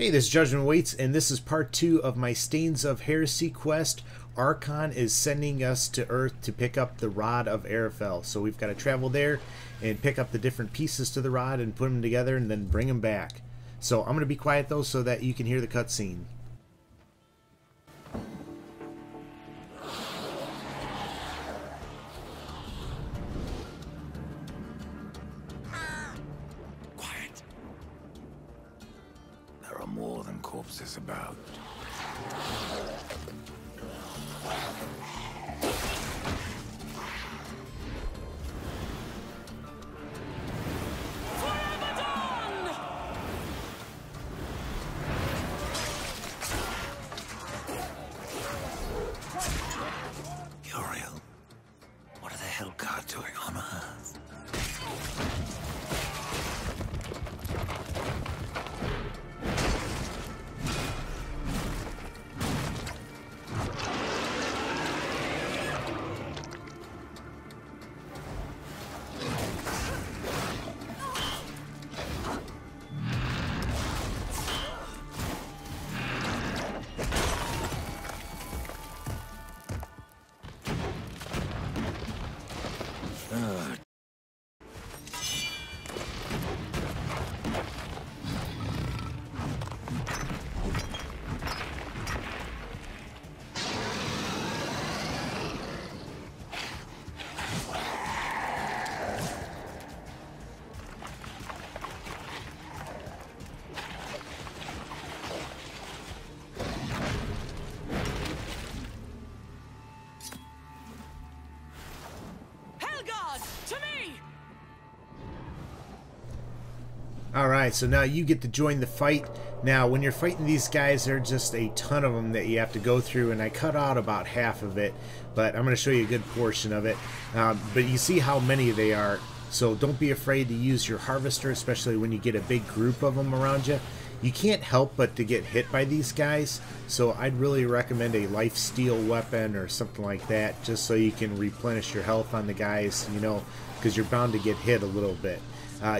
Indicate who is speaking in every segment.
Speaker 1: Hey, this is Judgment Waits, and this is part 2 of my Stains of Heresy quest. Archon is sending us to Earth to pick up the Rod of Arafel. So we've got to travel there and pick up the different pieces to the rod and put them together and then bring them back. So I'm going to be quiet though so that you can hear the cutscene.
Speaker 2: More than corpses about. Uriel, what are the Hellguard doing on Earth?
Speaker 1: Alright, so now you get to join the fight. Now, when you're fighting these guys, there are just a ton of them that you have to go through, and I cut out about half of it, but I'm going to show you a good portion of it. But you see how many they are, so don't be afraid to use your harvester, especially when you get a big group of them around you. You can't help but to get hit by these guys, so I'd really recommend a lifesteal weapon or something like that, just so you can replenish your health on the guys, you know, because you're bound to get hit a little bit.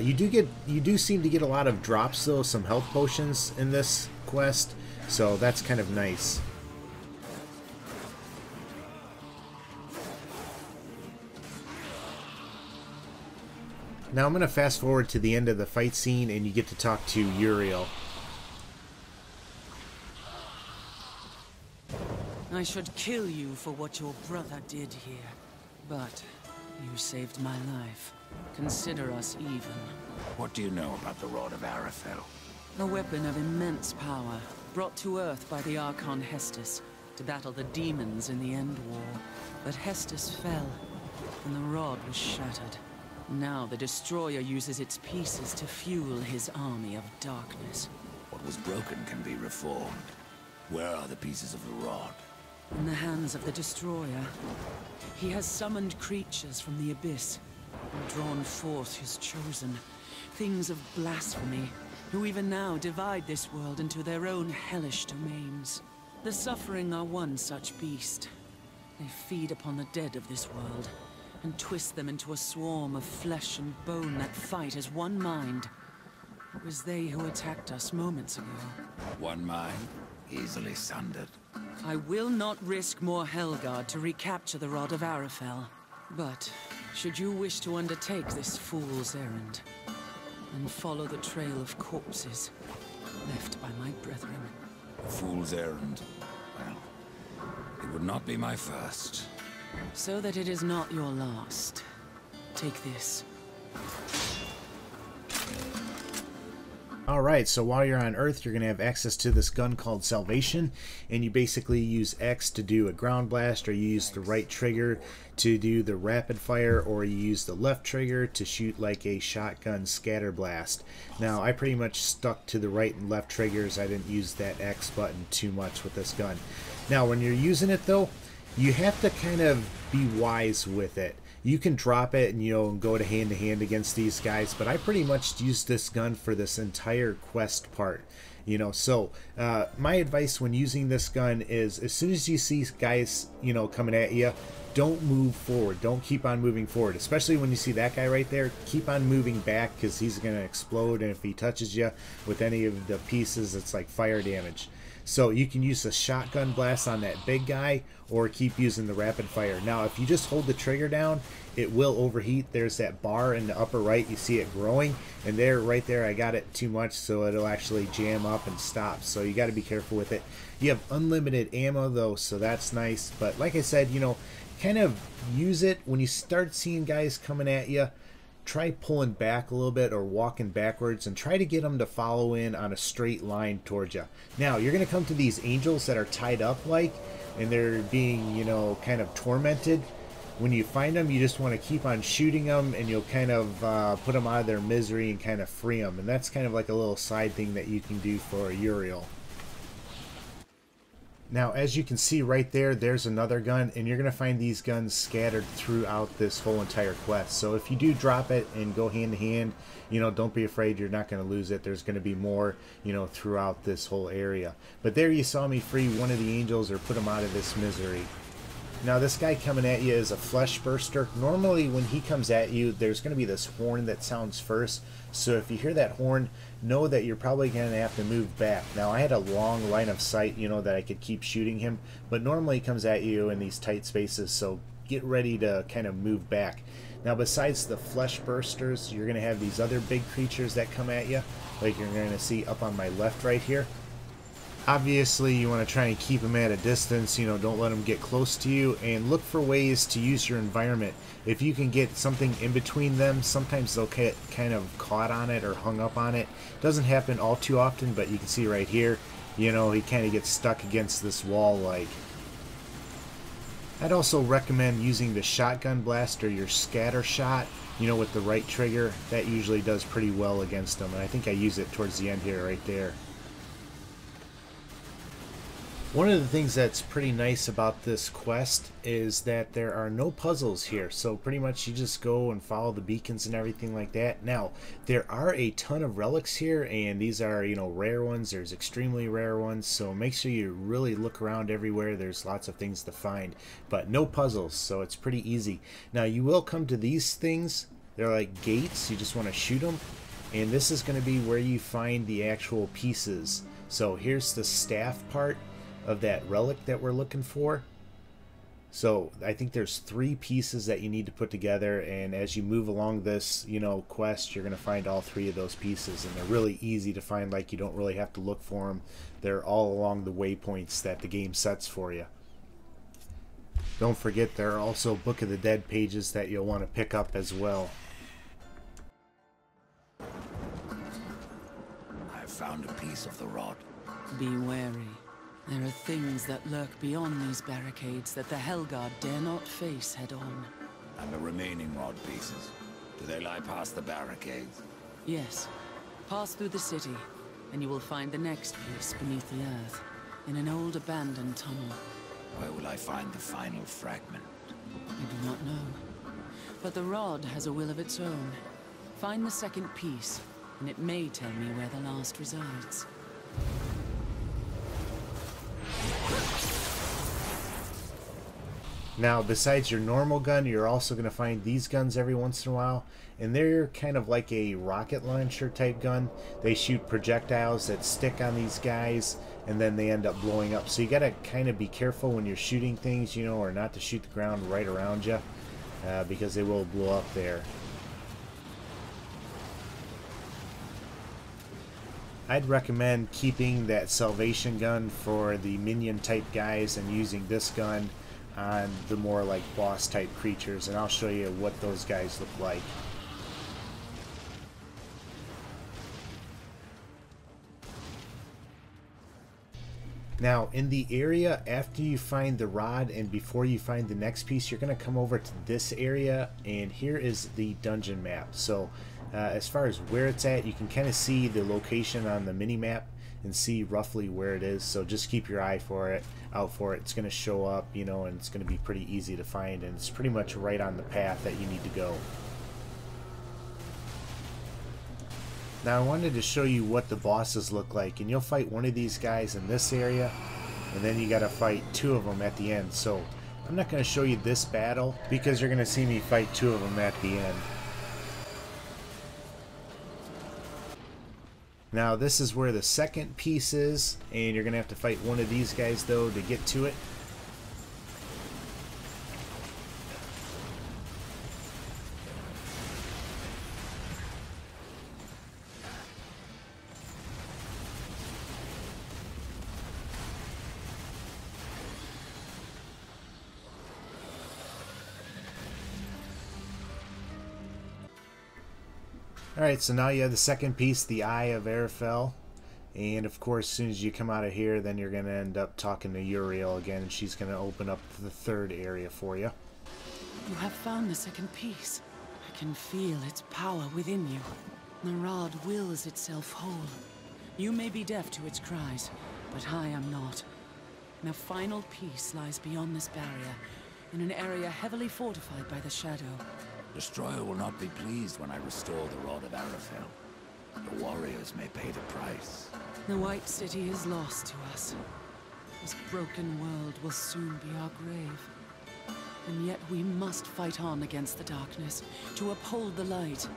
Speaker 1: You do seem to get a lot of drops though, some health potions in this quest, so that's kind of nice. Now I'm going to fast forward to the end of the fight scene and you get to talk to Uriel.
Speaker 3: I should kill you for what your brother did here, but you saved my life. Consider us even.
Speaker 2: What do you know about the Rod of Arafel?
Speaker 3: A weapon of immense power, brought to Earth by the archon Hestus to battle the demons in the End War. But Hestus fell, and the rod was shattered. Now the Destroyer uses its pieces to fuel his army of darkness.
Speaker 2: What was broken can be reformed. Where are the pieces of the rod?
Speaker 3: In the hands of the Destroyer. He has summoned creatures from the abyss, and drawn forth his chosen, things of blasphemy, who even now divide this world into their own hellish domains. The Suffering are one such beast. They feed upon the dead of this world, and twist them into a swarm of flesh and bone that fight as one mind. It was they who attacked us moments ago.
Speaker 2: One mind, easily sundered.
Speaker 3: I will not risk more Hellguard to recapture the Rod of Arafel, but should you wish to undertake this fool's errand, and follow the trail of corpses left by my brethren.
Speaker 2: A fool's errand? Well, it would not be my first.
Speaker 3: So that it is not your last, take this.
Speaker 1: Alright, so while you're on Earth, you're going to have access to this gun called Salvation, and you basically use X to do a ground blast, or you use the right trigger to do the rapid fire, or you use the left trigger to shoot like a shotgun scatter blast. Now, I pretty much stuck to the right and left triggers. I didn't use that X button too much with this gun. Now, when you're using it though, you have to kind of be wise with it. You can drop it and, you know, go to hand against these guys, but I pretty much used this gun for this entire quest part. You know, so my advice when using this gun is, as soon as you see guys, you know, coming at you, don't move forward. Don't keep on moving forward, especially when you see that guy right there. Keep on moving back, because he's going to explode, and if he touches you with any of the pieces, it's like fire damage. So you can use a shotgun blast on that big guy, or keep using the rapid fire. Now, if you just hold the trigger down, it will overheat. There's that bar in the upper right. You see it growing, and there, right there, I got it too much, so it'll actually jam up and stop. So you got to be careful with it. You have unlimited ammo though, so that's nice. But like I said, you know, kind of use it when you start seeing guys coming at you. Try pulling back a little bit or walking backwards, and try to get them to follow in on a straight line towards you. Now, you're going to come to these angels that are tied up and they're being, you know, kind of tormented. When you find them, you just want to keep on shooting them, and you'll kind of put them out of their misery and kind of free them. And that's kind of like a little side thing that you can do for Uriel. Now, as you can see right there, there's another gun, and you're going to find these guns scattered throughout this whole entire quest. So if you do drop it and go hand to hand, you know, don't be afraid, you're not going to lose it. There's going to be more, you know, throughout this whole area. But there you saw me free one of the angels, or put him out of this misery. Now, this guy coming at you is a flesh burster. Normally when he comes at you, there's going to be this horn that sounds first. So if you hear that horn, know that you're probably going to have to move back. Now, I had a long line of sight, you know, that I could keep shooting him, but normally he comes at you in these tight spaces, so get ready to kind of move back. Now, besides the flesh bursters, you're going to have these other big creatures that come at you, like you're going to see up on my left right here. Obviously, you want to try and keep them at a distance, you know, don't let them get close to you, and look for ways to use your environment. If you can get something in between them, sometimes they'll get kind of caught on it or hung up on it. Doesn't happen all too often, but you can see right here, you know, he kind of gets stuck against this wall like. I'd also recommend using the shotgun blast or your scatter shot, you know, with the right trigger. That usually does pretty well against them, and I think I use it towards the end here right there. One of the things that's pretty nice about this quest is that there are no puzzles here, so pretty much you just go and follow the beacons and everything like that. Now, there are a ton of relics here, and these are, you know, rare ones. There's extremely rare ones, so make sure you really look around everywhere. There's lots of things to find, but no puzzles, so it's pretty easy. Now, you will come to these things. They're like gates. You just want to shoot them, and this is going to be where you find the actual pieces. So here's the staff part of that relic that we're looking for. So I think there's 3 pieces that you need to put together, and as you move along this, you know, quest, you're going to find all 3 of those pieces, and they're really easy to find. Like, you don't really have to look for them. They're all along the waypoints that the game sets for you. Don't forget, there are also Book of the Dead pages that you'll want to pick up as well.
Speaker 2: I've found a piece of the rod.
Speaker 3: Be wary. There are things that lurk beyond these barricades that the Helguard dare not face head-on.
Speaker 2: And the remaining rod pieces, do they lie past the barricades?
Speaker 3: Yes. Pass through the city, and you will find the next piece beneath the earth, in an old abandoned tunnel.
Speaker 2: Where will I find the final fragment?
Speaker 3: I do not know. But the rod has a will of its own. Find the second piece, and it may tell me where the last resides.
Speaker 1: Now, besides your normal gun, you're also going to find these guns every once in a while, and they're kind of like a rocket launcher type gun. They shoot projectiles that stick on these guys, and then they end up blowing up. So you got to kind of be careful when you're shooting things, you know, or not to shoot the ground right around you, because they will blow up there. I'd recommend keeping that salvation gun for the minion type guys and using this gun on the more like boss type creatures, and I'll show you what those guys look like. Now, in the area after you find the rod and before you find the next piece, you're going to come over to this area, and here is the dungeon map. So as far as where it's at, you can kind of see the location on the mini map and see roughly where it is. So just keep your eye out for it. It's going to show up, you know, and it's going to be pretty easy to find, and it's pretty much right on the path that you need to go. Now I wanted to show you what the bosses look like, and you'll fight one of these guys in this area, and then you gotta fight 2 of them at the end. So I'm not gonna show you this battle because you're gonna see me fight 2 of them at the end. Now this is where the second piece is, and you're gonna have to fight one of these guys though to get to it. Alright, so now you have the second piece, the Eye of Arafel. And of course, as soon as you come out of here, then you're going to end up talking to Uriel again, and she's going to open up the third area for you.
Speaker 3: You have found the second piece. I can feel its power within you. The rod wills itself whole. You may be deaf to its cries, but I am not. The final piece lies beyond this barrier, in an area heavily fortified by the shadow.
Speaker 2: Destroyer will not be pleased when I restore the Rod of Arafel. The warriors may pay the price.
Speaker 3: The White City is lost to us. This broken world will soon be our grave. And yet we must fight on against the darkness, to uphold the light.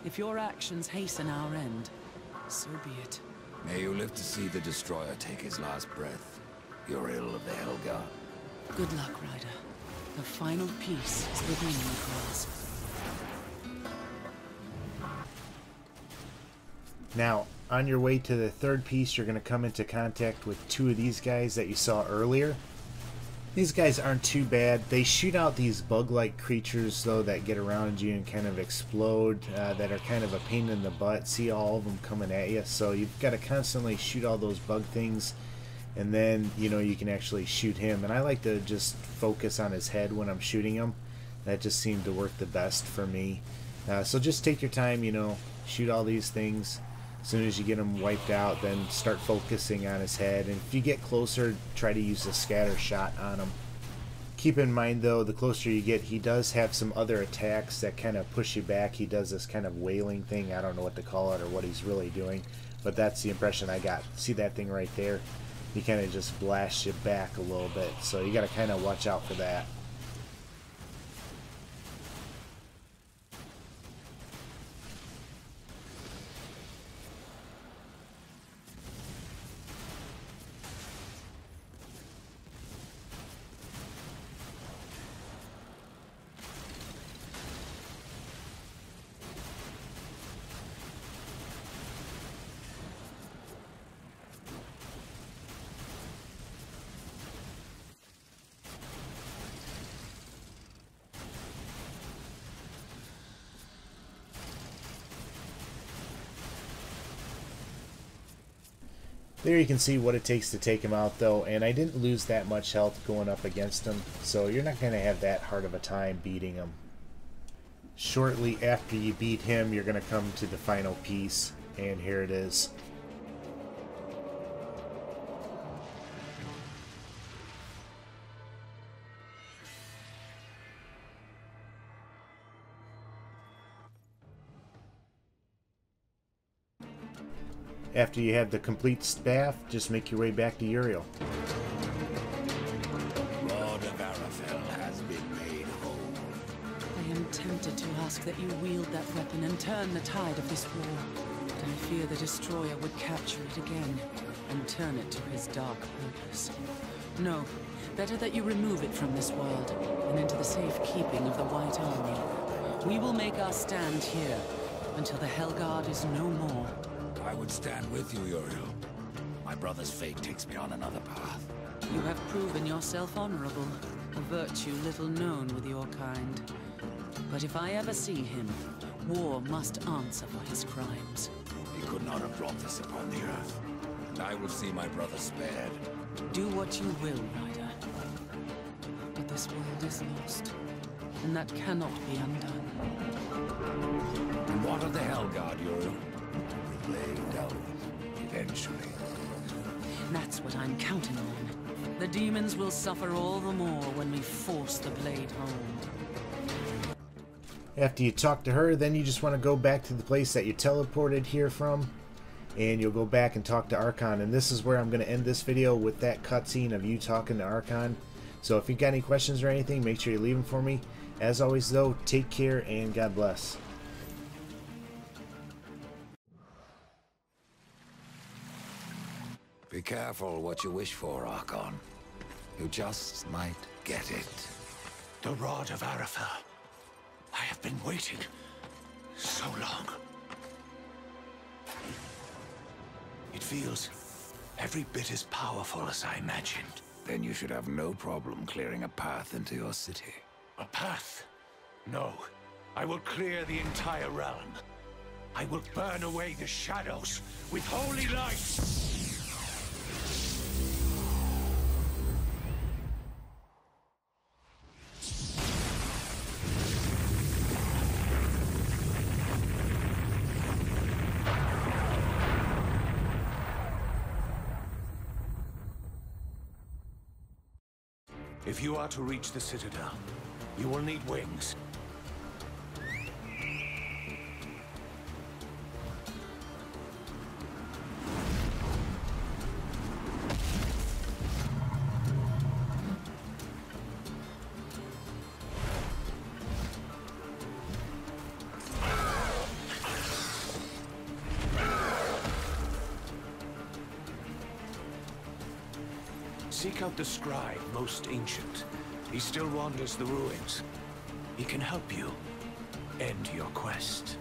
Speaker 3: If your actions hasten our end, so be it.
Speaker 2: May you live to see the Destroyer take his last breath. Uriel of the Helga.
Speaker 3: Good luck, Ryder. The final piece is within your grasp.
Speaker 1: Now, on your way to the third piece, you're going to come into contact with 2 of these guys that you saw earlier. These guys aren't too bad. They shoot out these bug-like creatures, though, that get around you and kind of explode, that are kind of a pain in the butt. See all of them coming at you, so you've got to constantly shoot all those bug things, and then, you know, you can actually shoot him. And I like to just focus on his head when I'm shooting him. That just seemed to work the best for me. So just take your time, you know, shoot all these things. As soon as you get him wiped out, then start focusing on his head. And if you get closer, try to use a scatter shot on him. Keep in mind, though, the closer you get, he does have some other attacks that kind of push you back. He does this kind of wailing thing. I don't know what to call it or what he's really doing, but that's the impression I got. See that thing right there? He kind of just blasts you back a little bit, so you got to kind of watch out for that. There you can see what it takes to take him out, though, and I didn't lose that much health going up against him, so you're not going to have that hard of a time beating him. Shortly after you beat him, you're going to come to the final piece, and here it is. After you have the complete staff, just make your way back to Uriel.
Speaker 2: Rod of Arafel has been made whole.
Speaker 3: I am tempted to ask that you wield that weapon and turn the tide of this war. But I fear the Destroyer would capture it again and turn it to his dark purpose. No, better that you remove it from this world and into the safekeeping of the White Army. We will make our stand here until the Helguard is no more.
Speaker 2: I would stand with you, Uriel. My brother's fate takes me on another path.
Speaker 3: You have proven yourself honorable, a virtue little known with your kind. But if I ever see him, war must answer for his crimes.
Speaker 2: He could not have brought this upon the earth, and I will see my brother spared.
Speaker 3: Do what you will, Ryder. But this world is lost, and that cannot be undone.
Speaker 2: And what of the Helguard, Uriel? Laid down, eventually.
Speaker 3: That's what I'm counting on. The demons will suffer all the more when we force the blade home.
Speaker 1: After you talk to her, then you just want to go back to the place that you teleported here from, and you'll go back and talk to Archon. And this is where I'm going to end this video, with that cutscene of you talking to Archon. So if you got any questions or anything, make sure you leave them for me. As always though, take care and God bless.
Speaker 2: Be careful what you wish for, Archon. You just might get it.
Speaker 4: The Rod of Arafel. I have been waiting so long. It feels every bit as powerful as I imagined.
Speaker 2: Then you should have no problem clearing a path into your city.
Speaker 4: A path? No. I will clear the entire realm. I will burn away the shadows with holy light. If you are to reach the Citadel, you will need wings. Seek out the scribe, most ancient. He still wanders the ruins. He can help you end your quest.